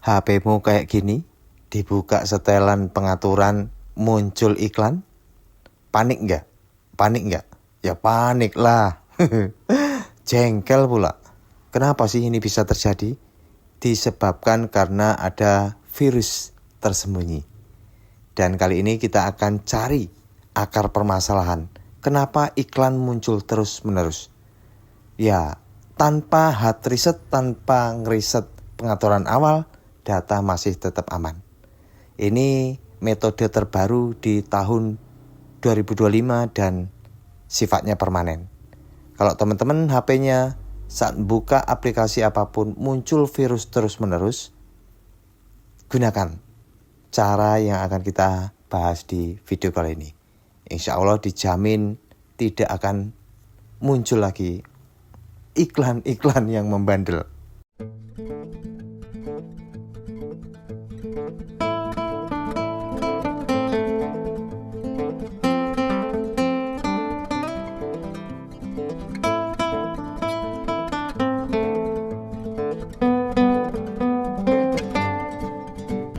HP-mu kayak gini, dibuka setelan pengaturan, muncul iklan, panik nggak? Panik nggak? Ya panik lah. Jengkel pula. Kenapa sih ini bisa terjadi? Disebabkan karena ada virus tersembunyi. Dan kali ini kita akan cari akar permasalahan. Kenapa iklan muncul terus-menerus? Ya, tanpa hard reset, tanpa ngeriset pengaturan awal, data masih tetap aman. Ini metode terbaru di tahun 2025 dan sifatnya permanen. Kalau teman-teman HP-nya saat buka aplikasi apapun muncul virus terus-menerus, gunakan cara yang akan kita bahas di video kali ini. Insya Allah dijamin tidak akan muncul lagi iklan-iklan yang membandel.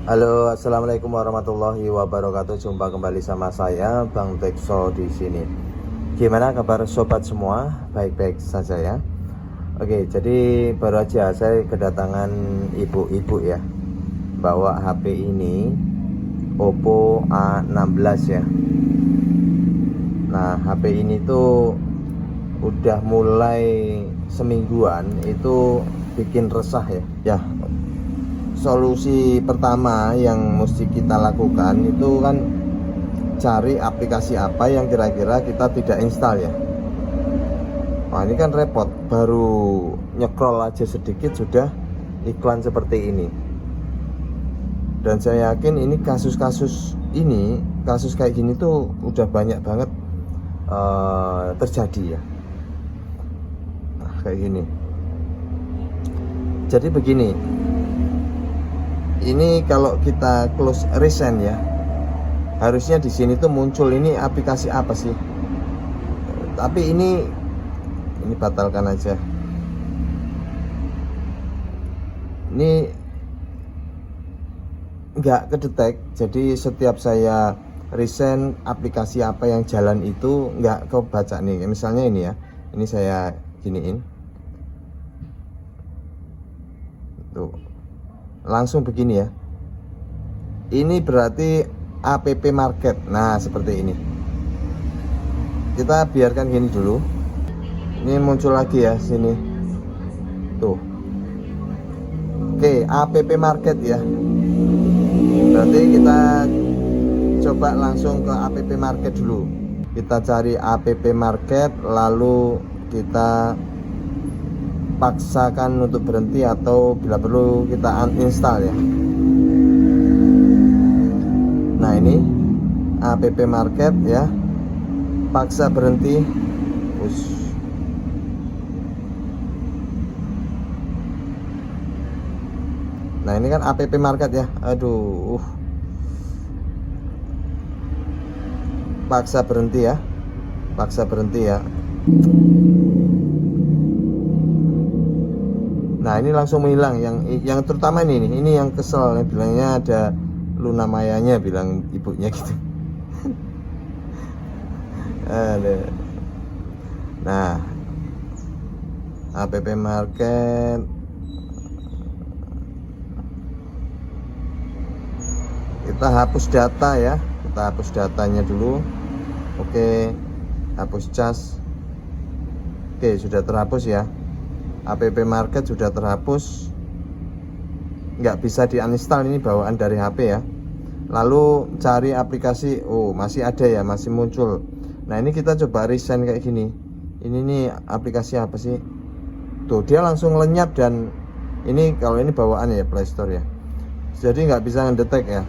Halo, assalamualaikum warahmatullahi wabarakatuh. Jumpa kembali sama saya, Bang Tekso di sini. Gimana kabar sobat semua? Baik-baik saja ya. Oke, jadi baru aja saya kedatangan ibu-ibu ya, bawa HP ini Oppo A16 ya. Nah, HP ini tuh udah mulai semingguan itu bikin resah ya. Ya, solusi pertama yang mesti kita lakukan itu kan cari aplikasi apa yang kira-kira kita tidak install ya. Nah, ini kan repot, baru nyekrol aja sedikit sudah iklan seperti ini. Dan saya yakin ini kasus kayak gini tuh udah banyak banget terjadi ya. Nah, kayak gini. Jadi begini, ini kalau kita close recent ya, harusnya di sini tuh muncul ini aplikasi apa sih? Tapi ini batalkan aja. Ini nggak kedetek. Jadi setiap saya recent aplikasi apa yang jalan itu nggak kebaca nih. Misalnya ini ya, ini saya giniin. Tuh. Langsung begini ya. Ini berarti app market. Nah, seperti ini. Kita biarkan gini dulu. Ini muncul lagi ya sini. Tuh. Oke, app market ya. Berarti kita coba langsung ke app market dulu. Kita cari app market, lalu kita paksakan untuk berhenti atau bila perlu kita uninstall ya. Nah, ini app market ya, paksa berhenti. Nah, ini kan app market ya. Aduh, paksa berhenti ya, paksa berhenti ya. Nah, ini langsung menghilang. Yang terutama ini yang kesel, yang bilangnya ada Luna Mayanya, bilang ibunya gitu. Nah, app market, kita hapus data ya, kita hapus datanya dulu. Oke, hapus cas. Oke, sudah terhapus ya. App market sudah terhapus, nggak bisa diuninstall, ini bawaan dari HP ya. Lalu cari aplikasi, oh masih ada ya, masih muncul. Nah, ini kita coba resign kayak gini. Ini nih aplikasi apa sih? Tuh, dia langsung lenyap. Dan ini kalau ini bawaan ya Play Store ya, jadi nggak bisa ngedetek ya.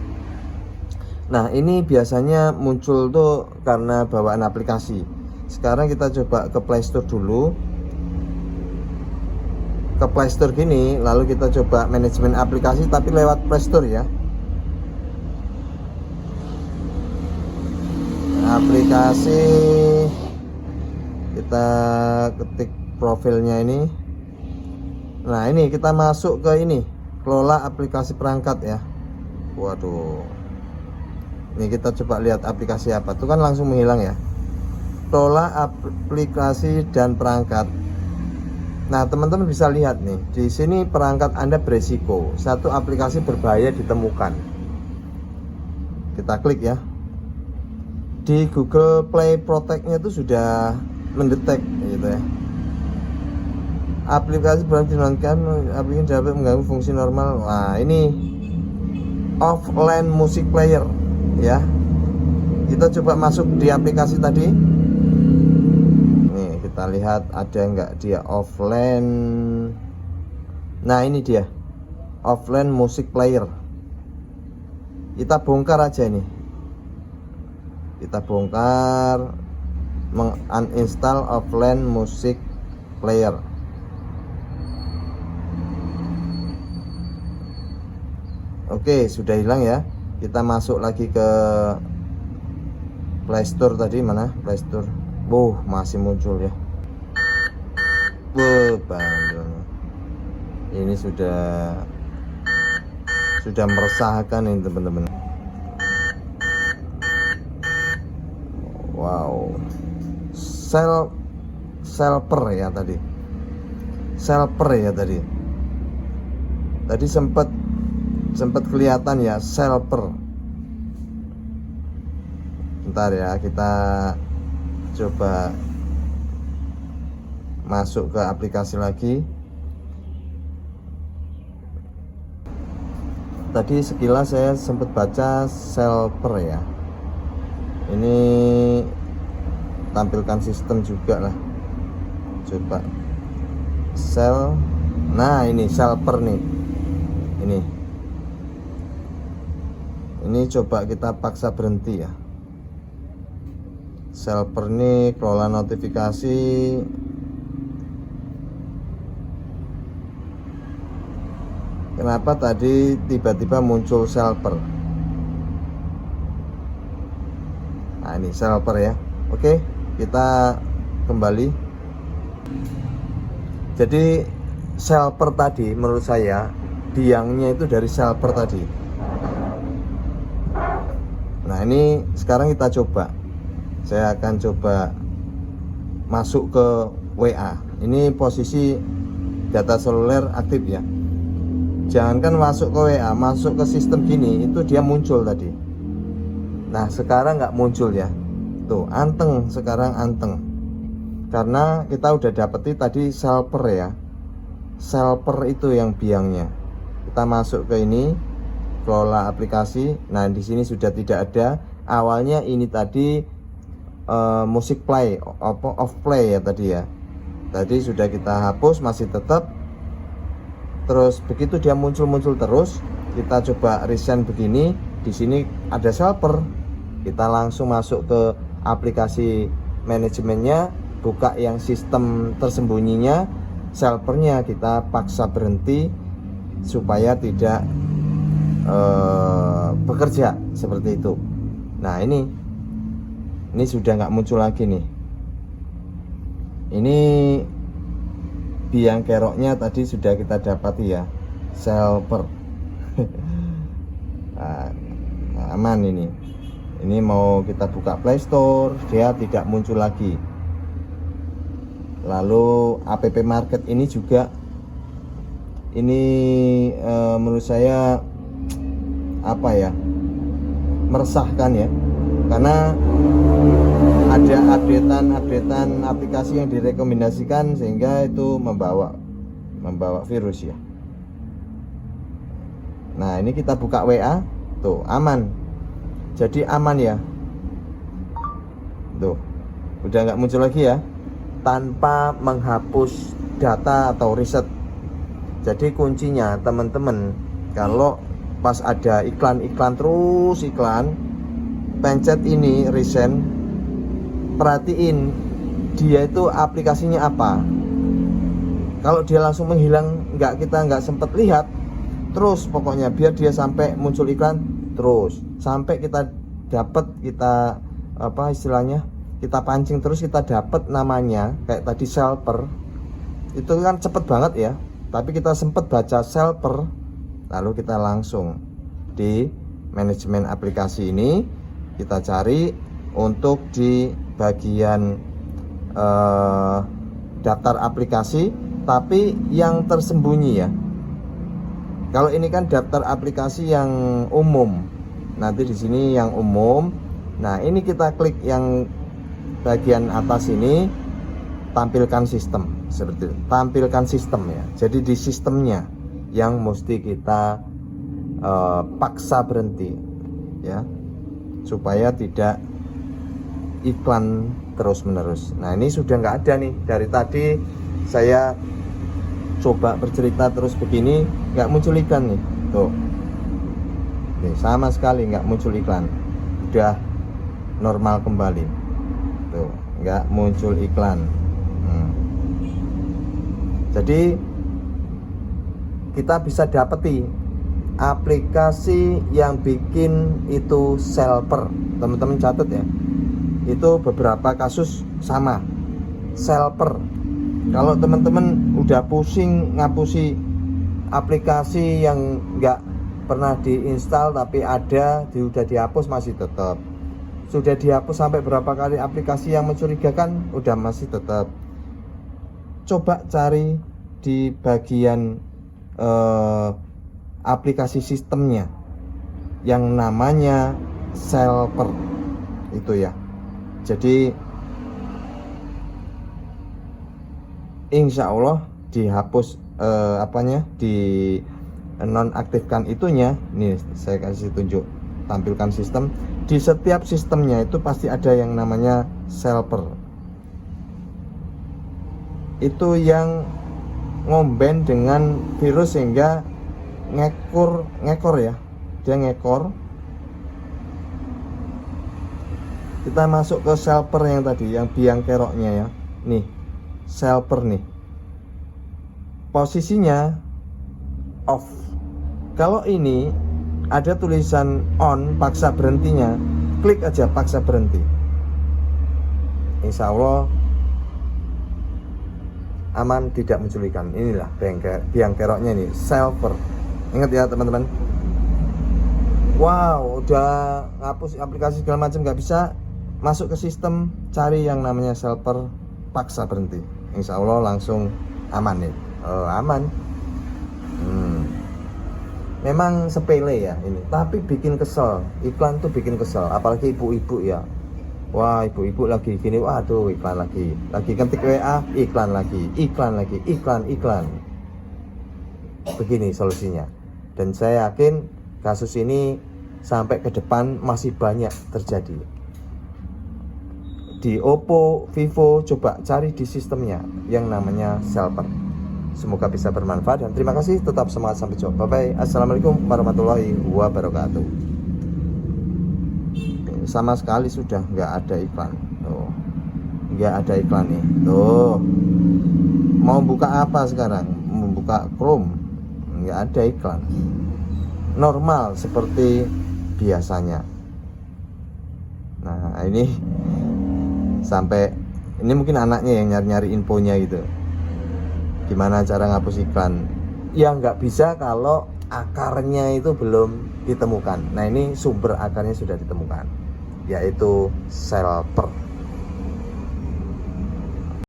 Nah, ini biasanya muncul tuh karena bawaan aplikasi. Sekarang kita coba ke Play Store dulu. Ke Play Store gini, lalu kita coba manajemen aplikasi tapi lewat Play Store ya. Aplikasi, kita ketik profilnya ini. Nah, ini kita masuk ke ini kelola aplikasi perangkat ya. Waduh, ini kita coba lihat aplikasi apa tuh, kan langsung menghilang ya. Kelola aplikasi dan perangkat. Nah, teman-teman bisa lihat nih, di sini perangkat Anda beresiko, satu aplikasi berbahaya ditemukan. Kita klik ya. Di Google Play Protect-nya itu sudah mendetek gitu ya. Aplikasi berarti dinonkan, aplikasi dapat mengganggu fungsi normal. Wah, ini offline music player ya. Kita coba masuk di aplikasi tadi. Nih, kita lihat ada nggak dia offline. Nah, ini dia offline music player. Kita bongkar aja ini. Kita bongkar, menguninstall offline music player. Oke, sudah hilang ya. Kita masuk lagi ke Play Store tadi, mana Play Store. Masih muncul ya. Bandel. Ini sudah meresahkan ini teman-teman. Wow. Selper ya tadi. Tadi sempat kelihatan ya Selper. Bentar ya, kita coba masuk ke aplikasi lagi. Tadi sekilas saya sempat baca Selper ya. Ini tampilkan sistem juga lah. Coba nah ini Selper nih. Ini coba kita paksa berhenti ya. Selper nih kelola notifikasi. Kenapa tadi tiba-tiba muncul Selper? Nah, ini Selper ya. Oke, kita kembali. Jadi Selper tadi menurut saya biangnya itu dari Selper tadi. Nah, ini sekarang kita coba. Saya akan coba masuk ke WA. Ini posisi data seluler aktif ya. Jangankan masuk ke WA, masuk ke sistem gini itu dia muncul tadi. Nah, sekarang nggak muncul ya. Tuh, anteng sekarang anteng. Karena kita udah dapeti tadi Selper ya. Selper itu yang biangnya. Kita masuk ke ini, kelola aplikasi. Nah, di sini sudah tidak ada. Awalnya ini tadi musik play, off play ya tadi ya. Tadi sudah kita hapus, masih tetap. Terus begitu dia muncul terus, kita coba resend begini. Di sini ada Selper. Kita langsung masuk ke aplikasi manajemennya, buka yang sistem tersembunyinya, Selpernya kita paksa berhenti supaya tidak bekerja seperti itu. Nah, ini sudah nggak muncul lagi nih. Ini biang keroknya tadi sudah kita dapati ya, Selper. Nah, aman ini. Ini mau kita buka Play Store, dia tidak muncul lagi. Lalu app market ini juga, ini menurut saya apa ya, meresahkan ya, karena ada updatean aplikasi yang direkomendasikan sehingga itu membawa virus ya. Nah, ini kita buka WA, tuh aman. Jadi aman ya. Tuh, udah nggak muncul lagi ya, tanpa menghapus data atau riset. Jadi kuncinya teman-teman, kalau pas ada iklan terus iklan, pencet ini resend, perhatiin dia itu aplikasinya apa. Kalau dia langsung menghilang, kita nggak sempet lihat, terus pokoknya biar dia sampai muncul iklan terus, sampai kita dapat, kita apa istilahnya, kita pancing terus, kita dapat namanya. Kayak tadi Selper itu kan cepet banget ya, tapi kita sempet baca Selper Lalu kita langsung di manajemen aplikasi ini, kita cari untuk di bagian daftar aplikasi, tapi yang tersembunyi ya. Kalau ini kan daftar aplikasi yang umum. Nanti di sini yang umum. Nah, ini kita klik yang bagian atas ini, tampilkan sistem, seperti itu. Tampilkan sistem ya. Jadi di sistemnya yang mesti kita paksa berhenti ya, supaya tidak iklan terus menerus. Nah, ini sudah nggak ada nih. Dari tadi saya coba bercerita terus begini, nggak muncul iklan nih. Tuh, nih, sama sekali nggak muncul iklan. Udah normal kembali. Tuh, nggak muncul iklan. Jadi kita bisa dapati aplikasi yang bikin itu Selper. Teman-teman catat ya. Itu beberapa kasus sama Selper. Kalau teman-teman udah pusing ngapusi aplikasi yang nggak pernah diinstal tapi udah dihapus, masih tetap. Sudah dihapus sampai berapa kali aplikasi yang mencurigakan, udah masih tetap. Coba cari di bagian aplikasi sistemnya yang namanya Selper itu ya. Jadi insya Allah dihapus di nonaktifkan itunya. Nih saya kasih tunjuk, tampilkan sistem. Di setiap sistemnya itu pasti ada yang namanya Selper. Itu yang ngomben dengan virus sehingga ngekor ya, dia ngekor. Kita masuk ke Selper yang tadi, yang biang keroknya ya. Nih, Selper nih. Posisinya off. Kalau ini ada tulisan on, paksa berhentinya, klik aja paksa berhenti. Insya Allah aman, tidak menculikan. Inilah biang keroknya nih, Selper. Ingat ya teman-teman. Wow, udah ngapus aplikasi segala macam nggak bisa, masuk ke sistem, cari yang namanya Selper, paksa berhenti. Insya Allah langsung aman nih. Aman. Memang sepele ya ini, tapi bikin kesel. Iklan tuh bikin kesel, apalagi ibu-ibu ya. Wah, ibu-ibu lagi gini, waduh iklan lagi. Lagi ketik WA, iklan lagi, iklan. Begini solusinya. Dan saya yakin kasus ini sampai ke depan masih banyak terjadi. Di Oppo, Vivo, coba cari di sistemnya yang namanya Selper. Semoga bisa bermanfaat dan terima kasih. Tetap semangat, sampai jumpa. Bye bye. Assalamualaikum warahmatullahi wabarakatuh. Sama sekali sudah nggak ada iklan. Tuh, nggak ada iklan nih. Tuh, mau buka apa sekarang? Membuka Chrome, nggak ada iklan. Normal seperti biasanya. Nah, ini sampai ini mungkin anaknya yang nyari-nyari infonya gitu. Gimana cara ngapus iklan? Ya nggak bisa kalau akarnya itu belum ditemukan. Nah, ini sumber akarnya sudah ditemukan, yaitu Selper.